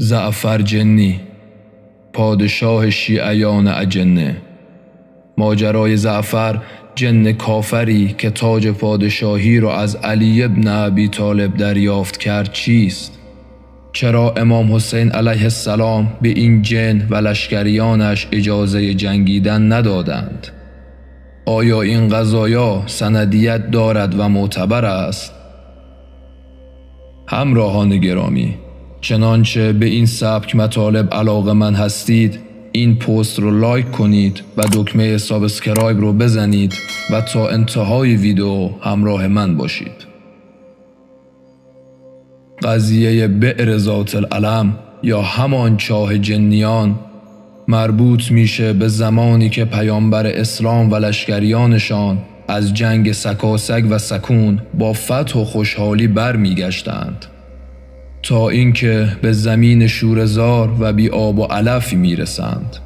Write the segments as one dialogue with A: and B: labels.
A: زعفر جنی، پادشاه شیعیان اجنه. ماجرای زعفر، جن کافری که تاج پادشاهی را از علی ابن ابی طالب دریافت کرد چیست؟ چرا امام حسین علیه السلام به این جن و لشکریانش اجازه جنگیدن ندادند؟ آیا این قضایا سندیت دارد و معتبر است؟ همراهان گرامی، چنانچه به این سبک مطالب علاقه‌مند هستید، این پست رو لایک کنید و دکمه سابسکرایب رو بزنید و تا انتهای ویدیو همراه من باشید. قضیه بئر ذات العلم یا همان چاه جنیان مربوط میشه به زمانی که پیامبر اسلام و لشکریانشان از جنگ سکاسک و سکون با فتح و خوشحالی برمیگشتند تا اینکه به زمین شوره‌زار و بی آب و علفی میرسند.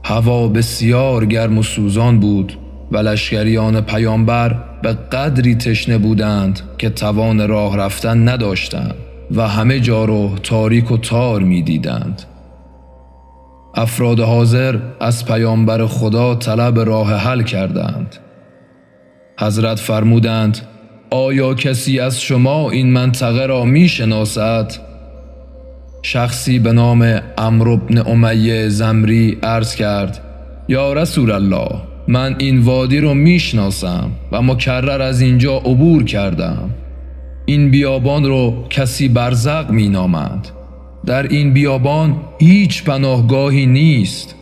A: هوا بسیار گرم و سوزان بود و لشکریان پیامبر به قدری تشنه بودند که توان راه رفتن نداشتند و همه جا رو تاریک و تار می‌دیدند. افراد حاضر از پیامبر خدا طلب راه حل کردند. حضرت فرمودند: آیا کسی از شما این منطقه را می‌شناسد؟ شخصی به نام عمرو بن امیه زمری عرض کرد: یا رسول الله، من این وادی رو میشناسم و مکرر از اینجا عبور کردم. این بیابان رو کسی برزق مینامند. در این بیابان هیچ پناهگاهی نیست.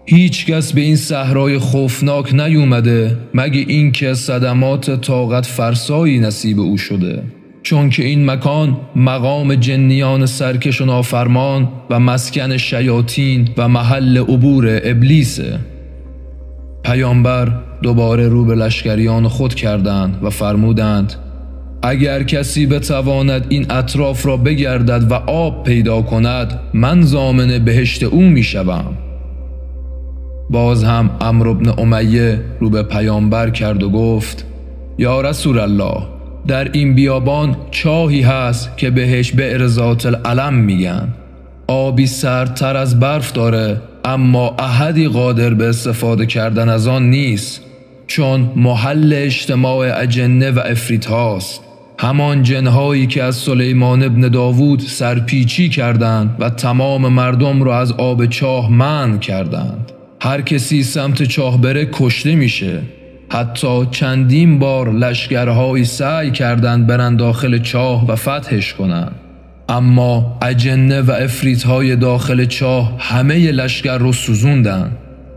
A: هیچ کس به این صحرای خوفناک نیومده مگه اینکه صدمات طاقت فرسایی نصیب او شده، چون که این مکان مقام جنیان سرکش و نافرمان و مسکن شیاطین و محل عبور ابلیسه. پیامبر دوباره رو به لشکریان خود کردند و فرمودند: اگر کسی بتواند این اطراف را بگردد و آب پیدا کند، من ضامن بهشت او می شوم. باز هم عمرو بن امیه رو به پیامبر کرد و گفت: یا رسول الله، در این بیابان چاهی هست که بهش بئر ذات العلم میگن. آبی سردتر از برف داره، اما احدی قادر به استفاده کردن از آن نیست، چون محل اجتماع اجنه و عفریت هاست. همان جنهایی که از سلیمان ابن داوود سرپیچی کردند و تمام مردم را از آب چاه منع کردند. هر کسی سمت چاه بره کشته میشه. حتی چندین بار لشکرهایی سعی کردند برن داخل چاه و فتحش کنند، اما اجنه و عفریت‌های داخل چاه همه لشکر رو سوزوندن.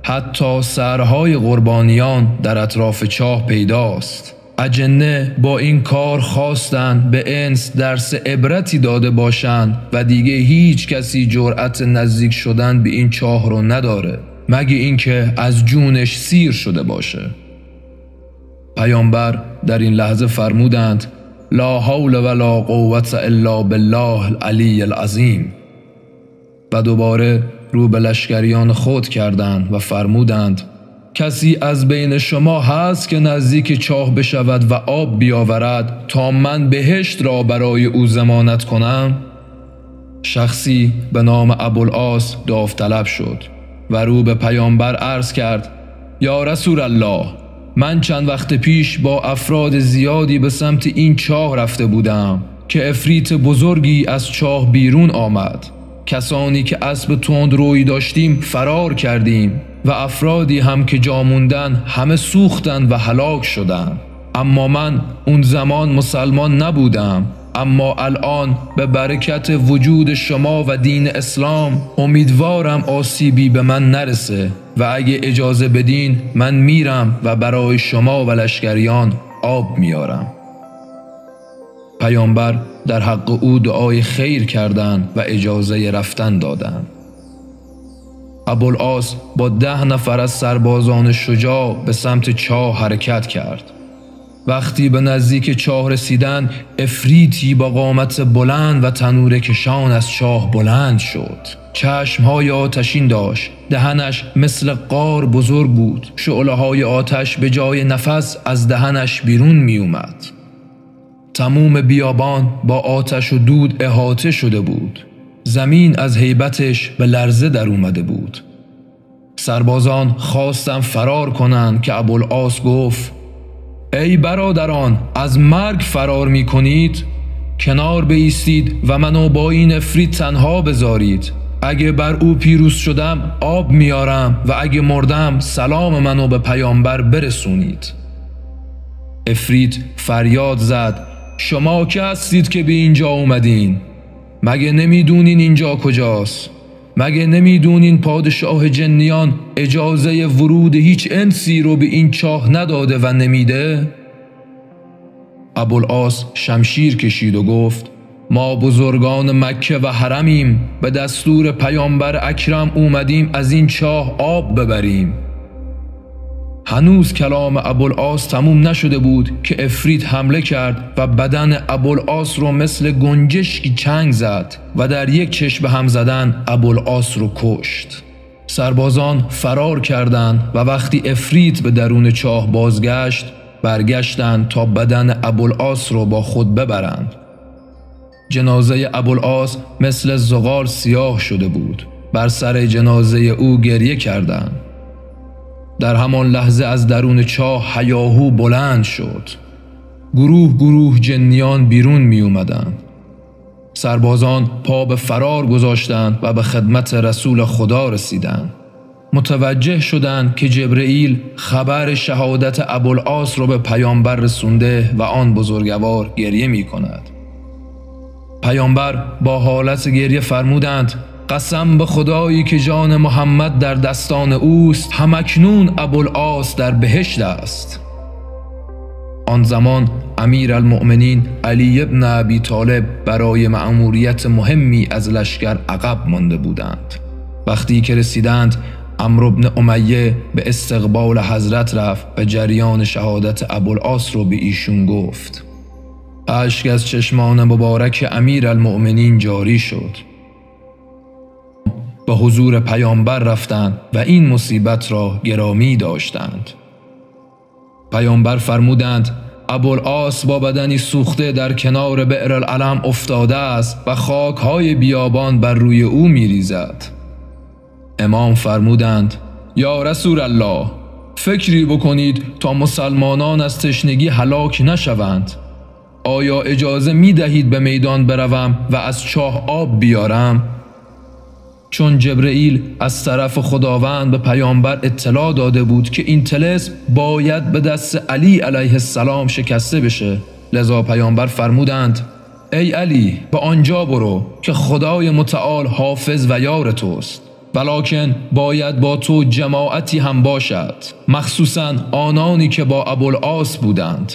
A: حتی سرهای قربانیان در اطراف چاه پیداست. اجنه با این کار خواستند به انس درس عبرتی داده باشند و دیگه هیچ کسی جرأت نزدیک شدن به این چاه رو نداره مگه اینکه از جونش سیر شده باشه. پیامبر در این لحظه فرمودند: لا حول ولا قوة الا بالله العلی العظیم. و دوباره رو به لشکریان خود کردند و فرمودند: کسی از بین شما هست که نزدیک چاه بشود و آب بیاورد تا من بهشت را برای او ضمانت کنم؟ شخصی به نام ابوالعاص داوطلب شد و رو به پیامبر عرض کرد: یا رسول الله، من چند وقت پیش با افراد زیادی به سمت این چاه رفته بودم که عفریت بزرگی از چاه بیرون آمد. کسانی که اسب تندرویی داشتیم فرار کردیم و افرادی هم که جا موندن همه سوختند و هلاک شدند. اما من اون زمان مسلمان نبودم، اما الان به برکت وجود شما و دین اسلام امیدوارم آسیبی به من نرسه و اگه اجازه بدین من میرم و برای شما و لشکریان آب میارم. پیامبر در حق او دعای خیر کردند و اجازه رفتن دادند. ابوالعاص با 10 نفر از سربازان شجاع به سمت چاه حرکت کرد. وقتی به نزدیک چاه رسیدن، عفریتی با قامت بلند و تنور کشان از چاه بلند شد. چشمهای آتشین داشت، دهنش مثل غار بزرگ بود. شعله‌های آتش به جای نفس از دهنش بیرون می اومد. تمام بیابان با آتش و دود احاطه شده بود. زمین از هیبتش به لرزه در اومده بود. سربازان خواستن فرار کنند که ابوالعاص گفت: ای برادران، از مرگ فرار می کنید؟ کنار بایستید و منو با این عفریت تنها بذارید. اگه بر او پیروز شدم آب میارم و اگه مردم سلام منو به پیامبر برسونید. عفریت فریاد زد: شما که هستید که به اینجا اومدین؟ مگه نمیدونین اینجا کجاست؟ مگه نمیدونین پادشاه جنیان اجازه ورود هیچ انسی رو به این چاه نداده و نمیده؟ ابوالعاص شمشیر کشید و گفت: ما بزرگان مکه و حرمیم، به دستور پیامبر اکرم اومدیم از این چاه آب ببریم. هنوز کلام ابوالعاص تموم نشده بود که عفریت حمله کرد و بدن ابوالعاص رو مثل گنجشکی چنگ زد و در یک چشم هم زدن ابوالعاص رو کشت. سربازان فرار کردند و وقتی عفریت به درون چاه بازگشت، برگشتند تا بدن ابوالعاص رو با خود ببرند. جنازه ابوالعاص مثل زغال سیاه شده بود. بر سر جنازه او گریه کردند. در همان لحظه از درون چاه هیاهو بلند شد. گروه گروه جنیان بیرون می اومدند. سربازان پا به فرار گذاشتند و به خدمت رسول خدا رسیدند. متوجه شدند که جبرئیل خبر شهادت ابوالعاص رو به پیامبر رسونده و آن بزرگوار گریه می کند. پیامبر با حالت گریه فرمودند: قسم به خدایی که جان محمد در دستان اوست، همکنون ابوالعاص در بهشت است. آن زمان امیرالمؤمنین علی ابن ابی طالب برای مأموریت مهمی از لشکر عقب مانده بودند. وقتی که رسیدند، عمرو بن امیه به استقبال حضرت رفت و جریان شهادت ابوالعاص رو به ایشون گفت. اشک از چشمان مبارک امیرالمؤمنین جاری شد. به حضور پیامبر رفتند و این مصیبت را گرامی داشتند. پیامبر فرمودند: ابوالعاص با بدنی سوخته در کنار بئر العلم افتاده است و خاکهای بیابان بر روی او میریزد. امام فرمودند: یا رسول الله، فکری بکنید تا مسلمانان از تشنگی هلاک نشوند. آیا اجازه می دهید به میدان بروم و از چاه آب بیارم؟ چون جبرئیل از طرف خداوند به پیامبر اطلاع داده بود که این طلسم باید به دست علی علیه السلام شکسته بشه، لذا پیامبر فرمودند: ای علی، به آنجا برو که خدای متعال حافظ و یار توست، ولکن باید با تو جماعتی هم باشد، مخصوصاً آنانی که با ابوالعاص بودند.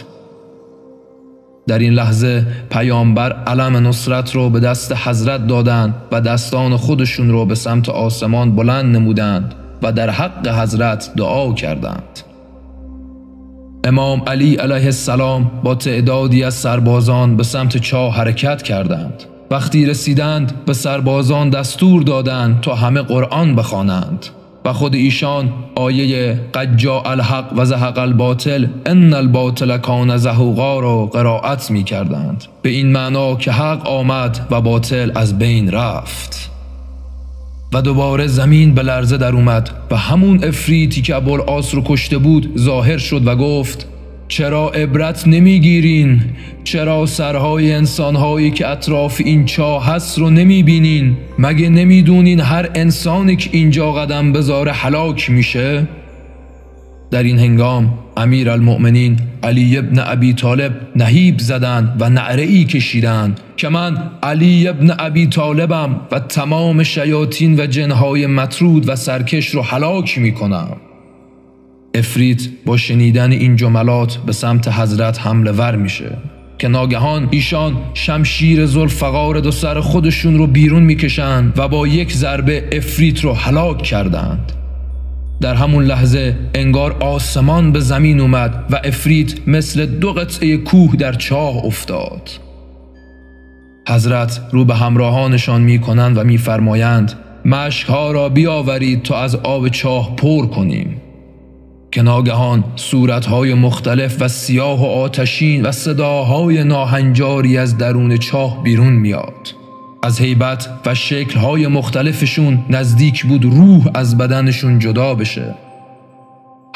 A: در این لحظه پیامبر علم نصرت رو به دست حضرت دادند و دستان خودشون رو به سمت آسمان بلند نمودند و در حق حضرت دعا کردند. امام علی علیه السلام با تعدادی از سربازان به سمت چاه حرکت کردند. وقتی رسیدند به سربازان دستور دادند تا همه قرآن بخوانند و خود ایشان آیه قد جاء الحق و زهق الباطل ان الباطل کان زهوقا را قرائت می کردند، به این معنا که حق آمد و باطل از بین رفت. و دوباره زمین به لرزه در اومد و همون عفریتی که ابوالعاص رو کشته بود ظاهر شد و گفت: چرا عبرت نمیگیرین؟ چرا سرهای انسانهایی که اطراف این چاه هست رو نمیبینین؟ مگه نمیدونین هر انسانی که اینجا قدم بذاره هلاک میشه؟ در این هنگام امیرالمؤمنین علی ابن ابی طالب نهیب زدند و نعره‌ای کشیدند که من علی ابن ابی طالبم و تمام شیاطین و جنهای مطرود و سرکش رو هلاک میکنم. عفریت با شنیدن این جملات به سمت حضرت حمله ور میشه که ناگهان ایشان شمشیر ذوالفقار دو سر خودشون رو بیرون میکشند و با یک ضربه عفریت رو هلاک کردند. در همون لحظه انگار آسمان به زمین اومد و عفریت مثل دو قطعه کوه در چاه افتاد. حضرت رو به همراهانشان میکنند و میفرمایند: مشکها را بیاورید تا از آب چاه پر کنیم. که ناگهان صورتهای مختلف و سیاه و آتشین و صداهای ناهنجاری از درون چاه بیرون میاد. از هیبت و شکل‌های مختلفشون نزدیک بود روح از بدنشون جدا بشه.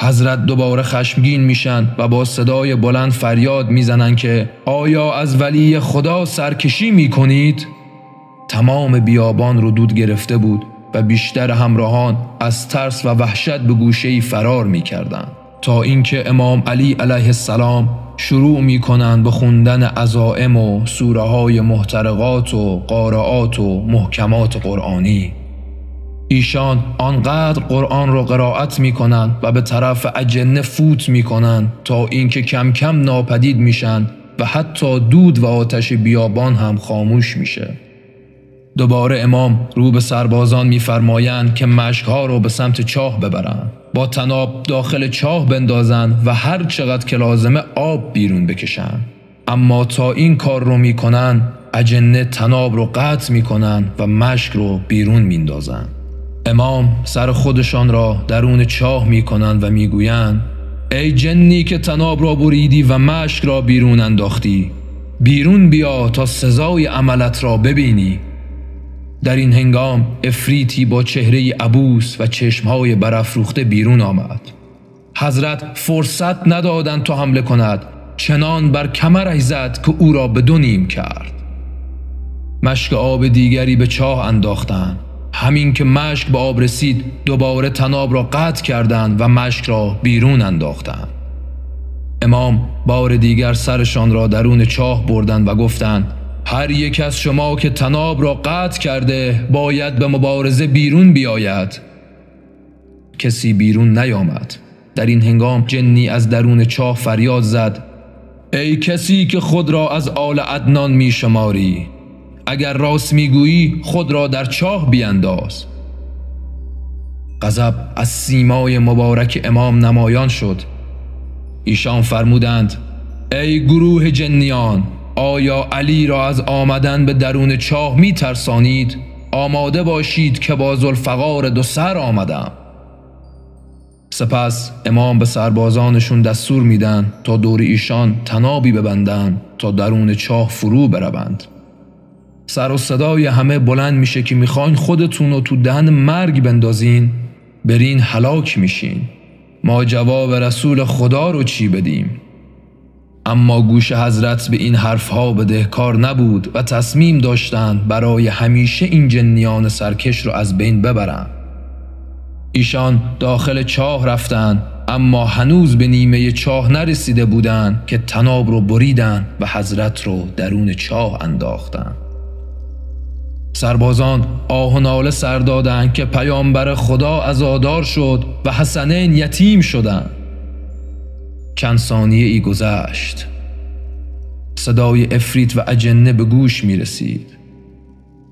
A: حضرت دوباره خشمگین میشن و با صدای بلند فریاد میزنن که آیا از ولی خدا سرکشی میکنید؟ تمام بیابان رو دود گرفته بود و بیشتر همراهان از ترس و وحشت به گوشه‌ای فرار میکردند تا اینکه امام علی علیه السلام شروع میکنند به خوندن عزائم و سوره‌های محترقات و قارعات و محکمات قرآنی. ایشان آنقدر قرآن را قرائت میکنند و به طرف اجنه فوت میکنند تا اینکه کم کم ناپدید میشن و حتی دود و آتش بیابان هم خاموش میشه. دوباره امام رو به سربازان میفرمایند که مشک‌ها رو به سمت چاه ببرند، با طناب داخل چاه بندازن و هر چقدر که لازمه آب بیرون بکشن. اما تا این کار رو میکنن اجنه طناب رو قطع میکنن و مشک رو بیرون میندازن. امام سر خودشان را درون چاه میکنن و میگویند ای جنی که طناب را بریدی و مشک را بیرون انداختی، بیرون بیا تا سزای عملت را ببینی. در این هنگام افریتی با چهره عبوس و چشمهای برافروخته بیرون آمد. حضرت فرصت ندادند تا حمله کند، چنان بر کمرش زد که او را به دو نیم کرد. مشک آب دیگری به چاه انداختند. همین که مشک به آب رسید دوباره طناب را قطع کردند و مشک را بیرون انداختند. امام بار دیگر سرشان را درون چاه بردند و گفتند هر یک از شما که طناب را قطع کرده باید به مبارزه بیرون بیاید. کسی بیرون نیامد. در این هنگام جنی از درون چاه فریاد زد ای کسی که خود را از آل عدنان می شماری، اگر راست میگویی خود را در چاه بینداز. غضب از سیمای مبارک امام نمایان شد. ایشان فرمودند ای گروه جنیان، آیا علی را از آمدن به درون چاه می ترسانید؟ آماده باشید که با ذوالفقار دو سر آمدم. سپس امام به سربازانشون دستور میدن تا دور ایشان طنابی ببندن تا درون چاه فرو بروند. سر و صدای همه بلند میشه که میخواین خودتون رو تو دهن مرگ بندازین، برین هلاک میشین. ما جواب رسول خدا رو چی بدیم؟ اما گوش حضرت به این حرفها بدهکار نبود و تصمیم داشتند برای همیشه این جنیان سرکش رو از بین ببرند. ایشان داخل چاه رفتند، اما هنوز به نیمه چاه نرسیده بودند که طناب رو بریدن و حضرت رو درون چاه انداختند. سربازان آه و ناله سر دادند که پیامبر خدا عزادار شد و حسنین یتیم شدند. چند ثانیه ای گذشت. صدای افریت و اجنه به گوش می رسید.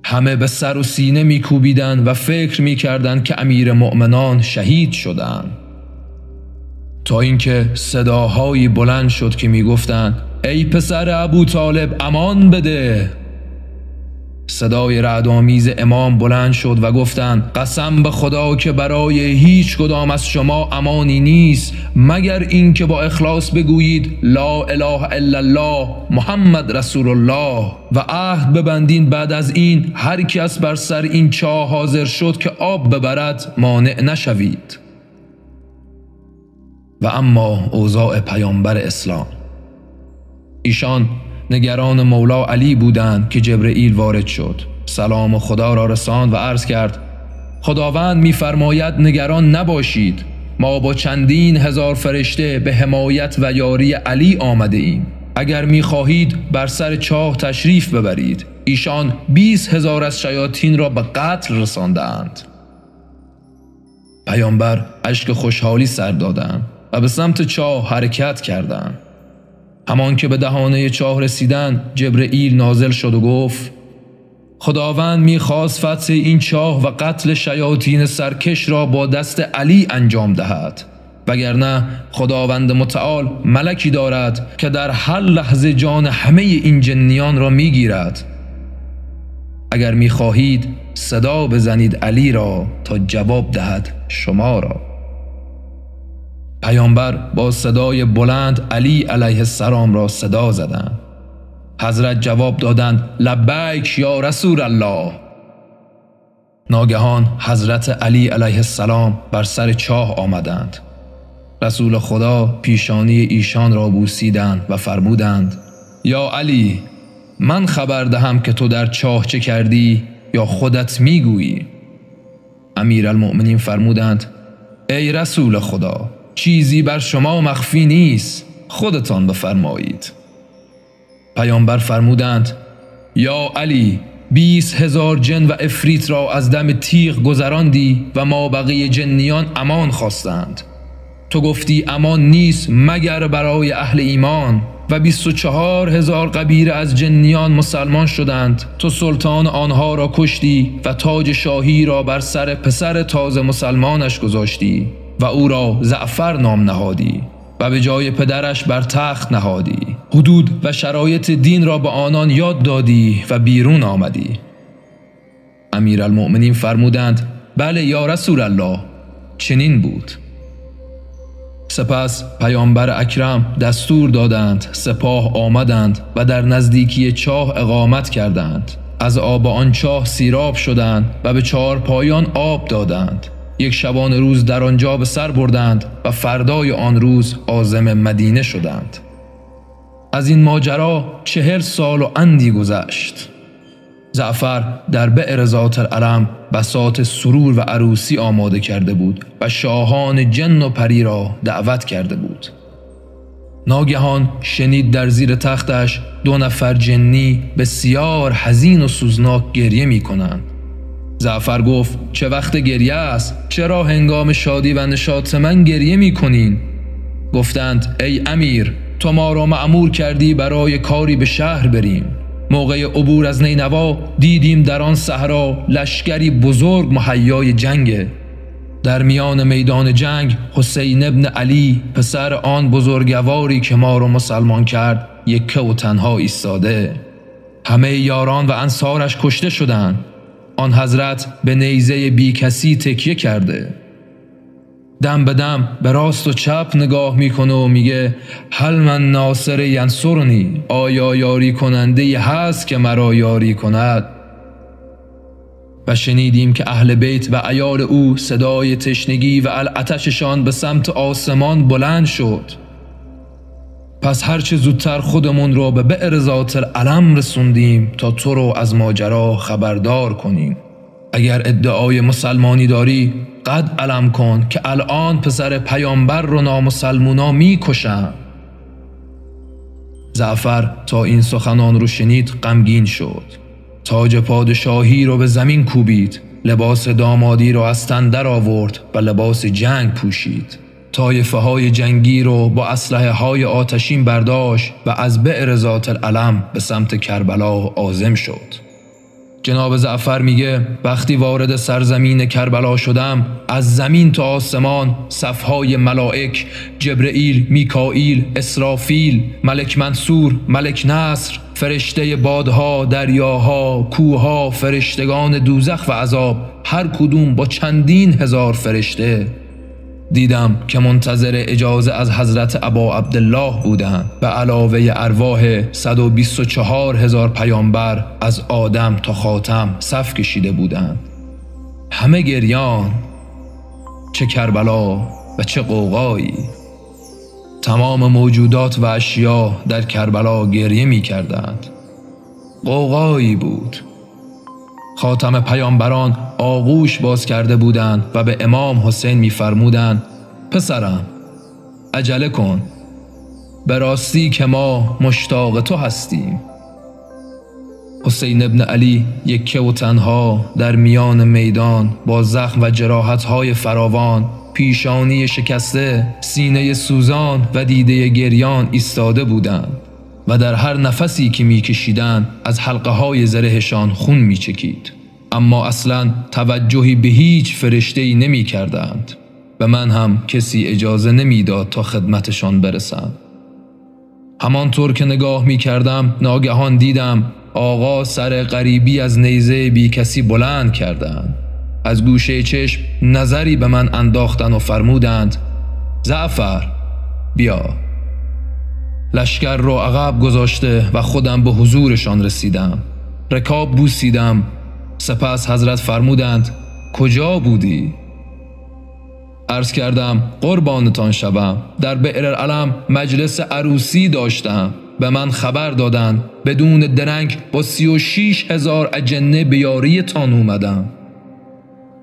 A: همه به سر و سینه می کوبیدند و فکر می کردند که امیر مؤمنان شهید شدند. تا اینکه صداهایی بلند شد که می گفتند ای پسر ابو طالب امان بده. صدای رعدآمیز امام بلند شد و گفتند قسم به خدا که برای هیچ کدام از شما امانی نیست مگر این که با اخلاص بگویید لا اله الا الله محمد رسول الله و عهد ببندین بعد از این هر کس بر سر این چاه حاضر شد که آب ببرد مانع نشوید. و اما اوضاع پیامبر اسلام. ایشان نگران مولا علی بودند که جبرئیل وارد شد، سلام خدا را رساند و عرض کرد خداوند می‌فرماید نگران نباشید، ما با چندین هزار فرشته به حمایت و یاری علی آمده ایم. اگر می‌خواهید بر سر چاه تشریف ببرید. ایشان 20,000 از شیاطین را به قتل رساندند. پیامبر اشک خوشحالی سر دادند و به سمت چاه حرکت کردند. همان که به دهانه چاه رسیدند جبرئیل نازل شد و گفت خداوند می‌خواست فتح این چاه و قتل شیاطین سرکش را با دست علی انجام دهد، وگرنه خداوند متعال ملکی دارد که در هر لحظه جان همه این جنیان را می‌گیرد. اگر می‌خواهید صدا بزنید علی را تا جواب دهد شما را. پیامبر با صدای بلند علی علیه السلام را صدا زدند. حضرت جواب دادند لبیک یا رسول الله. ناگهان حضرت علی علیه السلام بر سر چاه آمدند. رسول خدا پیشانی ایشان را بوسیدند و فرمودند یا علی، من خبر دهم که تو در چاه چه کردی یا خودت میگویی؟ امیرالمؤمنین فرمودند ای رسول خدا، چیزی بر شما مخفی نیست، خودتان بفرمایید. پیامبر فرمودند یا علی، 20,000 جن و عفریت را از دم تیغ گذراندی و ما بقیه جنیان امان خواستند. تو گفتی امان نیست مگر برای اهل ایمان و 24,000 قبیله از جنیان مسلمان شدند. تو سلطان آنها را کشتی و تاج شاهی را بر سر پسر تازه مسلمانش گذاشتی و او را زعفر نام نهادی و به جای پدرش بر تخت نهادی. حدود و شرایط دین را به آنان یاد دادی و بیرون آمدی. امیرالمؤمنین فرمودند بله یا رسول الله، چنین بود. سپس پیامبر اکرم دستور دادند، سپاه آمدند و در نزدیکی چاه اقامت کردند. از آب آن چاه سیراب شدند و به 4 پایان آب دادند. یک شبانه روز در آنجا به سر بردند و فردای آن روز عازم مدینه شدند. از این ماجرا 40 سال و اندی گذشت. جعفر در بئر ذات العلم بساط سرور و عروسی آماده کرده بود و شاهان جن و پری را دعوت کرده بود. ناگهان شنید در زیر تختش 2 نفر جنی بسیار حزین و سوزناک گریه می کنند. جعفر گفت چه وقت گریه است؟ چرا هنگام شادی و نشاط من گریه می کنین؟ گفتند ای امیر، تو ما را مأمور کردی برای کاری به شهر بریم. موقع عبور از نینوا دیدیم در آن صحرا لشکری بزرگ مهیای جنگ. در میان میدان جنگ حسین ابن علی پسر آن بزرگواری که ما را مسلمان کرد یکه و تنها ایستاده. همه یاران و انصارش کشته شدند. آن حضرت به نیزه بی کسی تکیه کرده. دم به دم به راست و چپ نگاه میکنه و میگه هل من ناصر ینصرنی، آیا یاری کننده هست که مرا یاری کند؟ و شنیدیم که اهل بیت و عیال او صدای تشنگی و العطششان به سمت آسمان بلند شد. پس هرچه زودتر خودمون رو به بئر ذات العلم رسوندیم تا تو رو از ماجرا خبردار کنیم. اگر ادعای مسلمانی داری قد علم کن که الان پسر پیامبر رو نامسلمونا می کشن. جعفر تا این سخنان رو شنید غمگین شد. تاج پادشاهی رو به زمین کوبید، لباس دامادی رو از تن در آورد و لباس جنگ پوشید. طایفه های جنگی رو با اسلحه های آتشین برداشت و از بئر ذات العلم به سمت کربلا عازم شد. جناب جعفر میگه وقتی وارد سرزمین کربلا شدم، از زمین تا آسمان صفهای ملائک، جبرئیل، میکائیل، اسرافیل، ملک منصور، ملک نصر، فرشته بادها، دریاها، کوها، فرشتگان دوزخ و عذاب، هر کدوم با چندین هزار فرشته دیدم که منتظر اجازه از حضرت ابا عبدالله بودند. به علاوه ارواح 124,000 پیامبر از آدم تا خاتم صف کشیده بودند. همه گریان. چه کربلا و چه قوقایی. تمام موجودات و اشیا در کربلا گریه می کردند. قوقایی بود. خاتم پیامبران آغوش باز کرده بودند و به امام حسین می فرمودند پسرم عجله کن، به راستی که ما مشتاق تو هستیم. حسین ابن علی یکه و تنها در میان میدان با زخم و جراحت‌های فراوان، پیشانی شکسته، سینه سوزان و دیده گریان ایستاده بودند و در هر نفسی که می‌کشیدند از حلقه‌های زرهشان خون می‌چکید، اما اصلاً توجهی به هیچ فرشته‌ای نمی‌کردند. و من هم کسی اجازه نمی‌داد تا خدمتشان برسم. همانطور که نگاه می‌کردم ناگهان دیدم آقا سر غریبی از نیزه بی کسی بلند کردند. از گوشه چشم نظری به من انداختند و فرمودند جعفر بیا. لشکر را عقب گذاشته و خودم به حضورشان رسیدم. رکاب بوسیدم. سپس حضرت فرمودند کجا بودی؟ عرض کردم قربانتان شوم، در بئر العلم مجلس عروسی داشتم. به من خبر دادند بدون درنگ با 36,000 اجنه به یاری تان اومدم.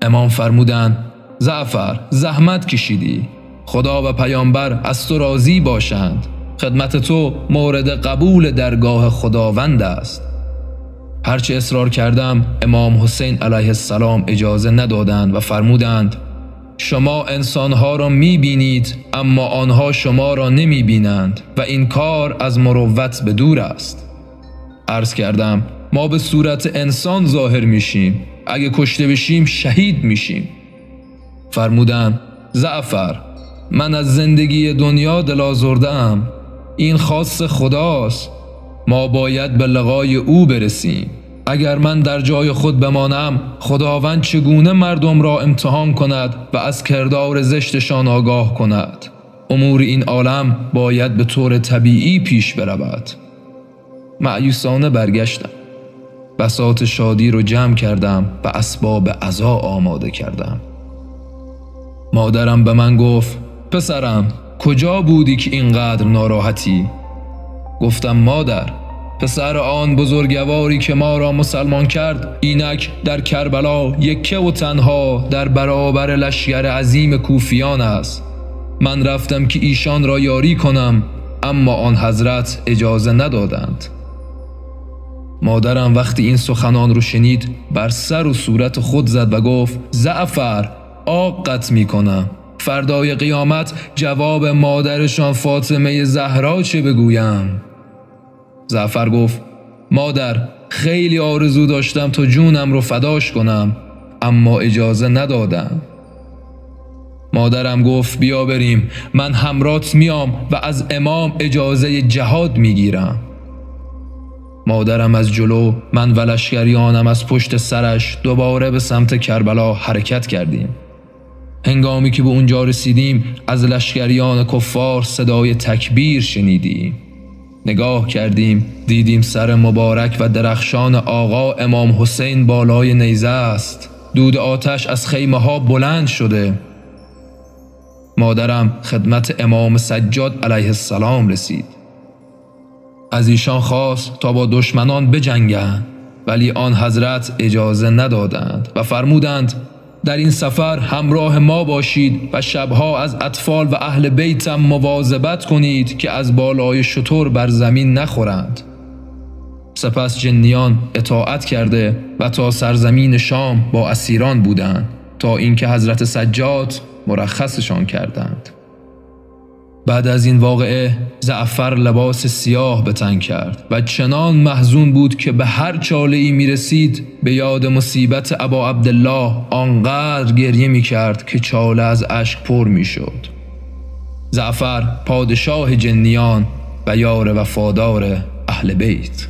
A: امام فرمودند جعفر زحمت کشیدی، خدا و پیامبر از تو راضی باشند. خدمت تو مورد قبول درگاه خداوند است. هرچه اصرار کردم امام حسین علیه السلام اجازه ندادند و فرمودند شما انسانها را میبینید اما آنها شما را نمیبینند و این کار از مروت به دور است. عرض کردم ما به صورت انسان ظاهر میشیم، اگه کشته بشیم شهید میشیم. فرمودند جعفر من از زندگی دنیا دل آزرده‌ام، این خاص خداست، ما باید به لقای او برسیم. اگر من در جای خود بمانم خداوند چگونه مردم را امتحان کند و از کردار زشتشان آگاه کند؟ امور این عالم باید به طور طبیعی پیش برود. مأیوسانه برگشتم. بساط شادی رو جمع کردم و اسباب عزا آماده کردم. مادرم به من گفت پسرم کجا بودی که اینقدر ناراحتی؟ گفتم مادر پسر آن بزرگواری که ما را مسلمان کرد اینک در کربلا یکه و تنها در برابر لشکر عظیم کوفیان است. من رفتم که ایشان را یاری کنم اما آن حضرت اجازه ندادند. مادرم وقتی این سخنان رو شنید بر سر و صورت خود زد و گفت جعفر آقت می کنم، فردای قیامت جواب مادرشان فاطمه زهرا چه بگویم؟ جعفر گفت مادر خیلی آرزو داشتم تا جونم رو فداش کنم اما اجازه ندادم. مادرم گفت بیا بریم، من همرات میام و از امام اجازه جهاد میگیرم. مادرم از جلو، من و لشکریانم از پشت سرش دوباره به سمت کربلا حرکت کردیم. هنگامی که به اونجا رسیدیم از لشکریان کفار صدای تکبیر شنیدیم. نگاه کردیم دیدیم سر مبارک و درخشان آقا امام حسین بالای نیزه است. دود آتش از خیمه ها بلند شده. مادرم خدمت امام سجاد علیه السلام رسید. از ایشان خواست تا با دشمنان بجنگند ولی آن حضرت اجازه ندادند و فرمودند در این سفر همراه ما باشید و شبها از اطفال و اهل بیتم مواظبت کنید که از بالای شتر بر زمین نخورند. سپس جنیان اطاعت کرده و تا سرزمین شام با اسیران بودند تا اینکه حضرت سجاد مرخصشان کردند. بعد از این واقعه جعفر لباس سیاه به تن کرد و چنان محزون بود که به هر چاله‌ای می رسید به یاد مصیبت ابا عبدالله آنقدر گریه می کرد که چاله از اشک پر می شد. جعفر پادشاه جنیان و یار وفادار اهل بیت.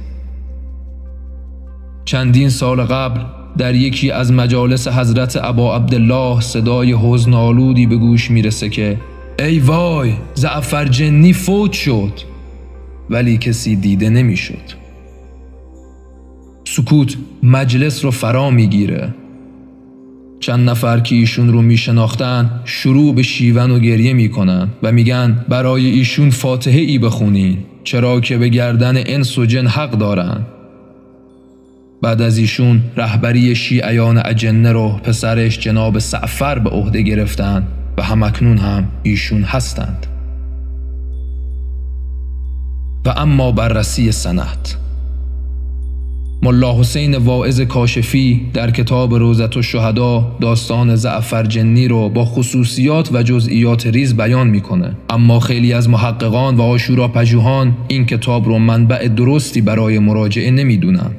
A: چندین سال قبل در یکی از مجالس حضرت ابا عبدالله صدای حزن‌آلودی به گوش می رسه که ای وای جعفر جنی فوت شد، ولی کسی دیده نمی شد. سکوت مجلس رو فرا می گیره. چند نفر که ایشون رو می شناختن شروع به شیون و گریه می کنن و میگن برای ایشون فاتحه ای بخونین چرا که به گردن انس و جن حق دارن. بعد از ایشون رهبری شیعیان اجنه رو پسرش جناب سعفر به عهده گرفتن و همکنون هم ایشون هستند. و اما بررسی سند. ملا حسین واعظ کاشفی در کتاب روضة الشهدا داستان جعفر جنی رو با خصوصیات و جزئیات ریز بیان میکنه، اما خیلی از محققان و عاشوراپژوهان این کتاب رو منبع درستی برای مراجعه نمیدونن.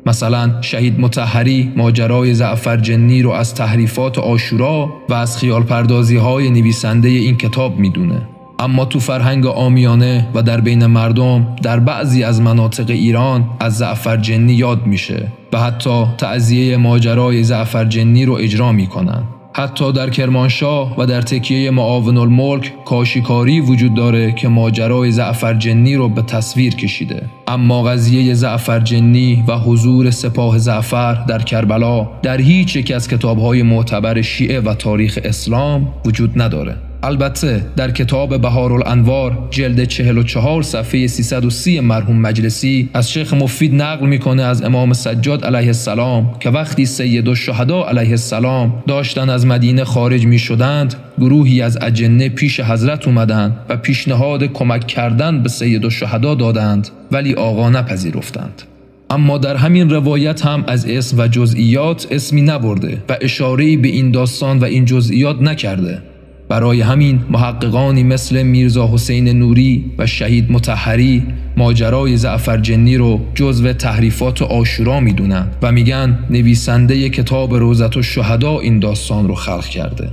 A: مثلا شهید مطهری ماجرای جعفر جنی رو از تحریفات عاشورا و از خیال پردازی های نویسنده این کتاب میدونه، اما تو فرهنگ عامیانه و در بین مردم در بعضی از مناطق ایران از جعفر جنی یاد میشه و حتی تعزیه ماجرای جعفر جنی رو اجرا میکنن. حتی در کرمانشاه و در تکیه معاون الملک کاشیکاری وجود داره که ماجرای زعفرجنی رو به تصویر کشیده. اما قضیه زعفرجنی و حضور سپاه زعفر در کربلا در هیچ یک از کتاب‌های معتبر شیعه و تاریخ اسلام وجود نداره. البته در کتاب بهارالانوار جلد 44 صفحه 330 مرحوم مجلسی از شیخ مفید نقل میکنه از امام سجاد علیه السلام که وقتی سیدالشهدا علیه السلام داشتن از مدینه خارج می شدند، گروهی از اجنه پیش حضرت اومدند و پیشنهاد کمک کردن به سیدالشهدا دادند، ولی آقا نپذیرفتند. اما در همین روایت هم از اسم و جزئیات اسمی نبرده و اشاره‌ای به این داستان و این جزئیات نکرده. برای همین محققانی مثل میرزا حسین نوری و شهید مطهری ماجرای زعفرجنی رو جزو تحریفات عاشورا میدونن و میگن نویسنده کتاب روضة الشهدا این داستان رو خلق کرده.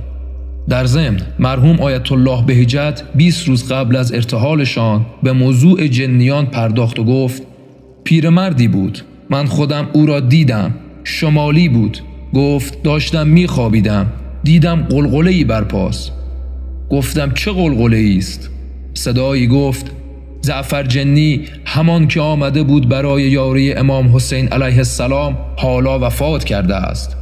A: در ضمن مرحوم آیت الله بهجت 20 روز قبل از ارتحالشان به موضوع جنیان پرداخت و گفت: پیرمردی بود، من خودم او را دیدم، شمالی بود، گفت داشتم میخوابیدم، دیدم قلقله‌ای برپاست. گفتم چه قلقله‌ای است؟ صدایی گفت: زعفرجنی، همان که آمده بود برای یاری امام حسین علیه السلام، حالا وفات کرده است.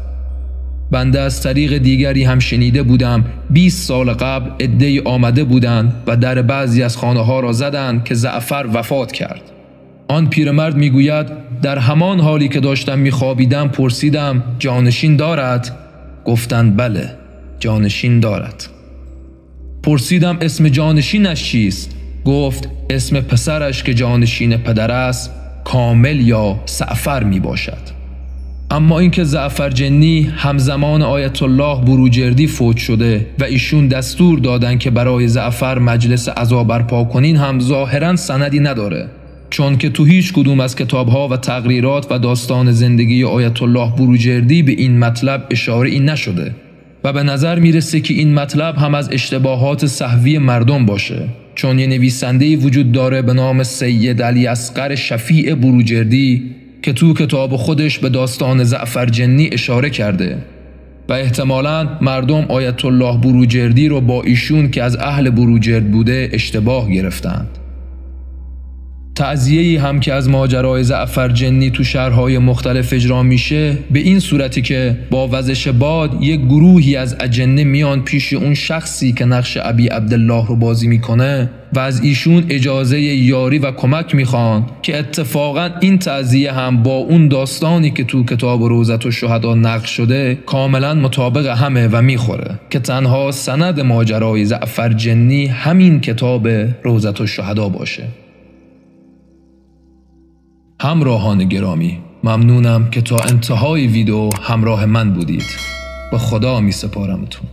A: بنده از طریق دیگری هم شنیده بودم 20 سال قبل عده‌ای آمده بودند و در بعضی از خانه ها را زدند که زعفر وفات کرد. آن پیرمرد میگوید در همان حالی که داشتم میخوابیدم پرسیدم جانشین دارد؟ گفتند بله، جانشین دارد. پرسیدم اسم جانشینش چیست؟ گفت اسم پسرش که جانشین پدر است کامل یا سعفر می باشد. اما اینکه زعفرجنی همزمان آیت الله بروجردی فوت شده و ایشون دستور دادن که برای زعفر مجلس عزا برپا کنین هم ظاهراً سندی نداره، چون که تو هیچ کدوم از کتابها و تقریرات و داستان زندگی آیت الله بروجردی به این مطلب اشاره ای نشده و به نظر میرسه که این مطلب هم از اشتباهات سهوی مردم باشه، چون یه نویسنده‌ای وجود داره به نام سید علی اصغر شفیع بروجردی که تو کتاب خودش به داستان زعفرجنی اشاره کرده و احتمالاً مردم آیت الله بروجردی رو با ایشون که از اهل بروجرد بوده اشتباه گرفتند. تعزیه‌ای هم که از ماجرای زعفرجنی تو شهرهای مختلف اجرا میشه به این صورتی که با وزش باد یک گروهی از اجنه میان پیش اون شخصی که نقش ابی عبدالله رو بازی میکنه و از ایشون اجازه یاری و کمک میخوان که اتفاقا این تعزیه هم با اون داستانی که تو کتاب روضة الشهدا نقل شده کاملا مطابق همه و میخوره که تنها سند ماجرای زعفرجنی همین کتاب روضة الشهدا باشه. همراهان گرامی، ممنونم که تا انتهای ویدیو همراه من بودید. به خدا می سپارمتون.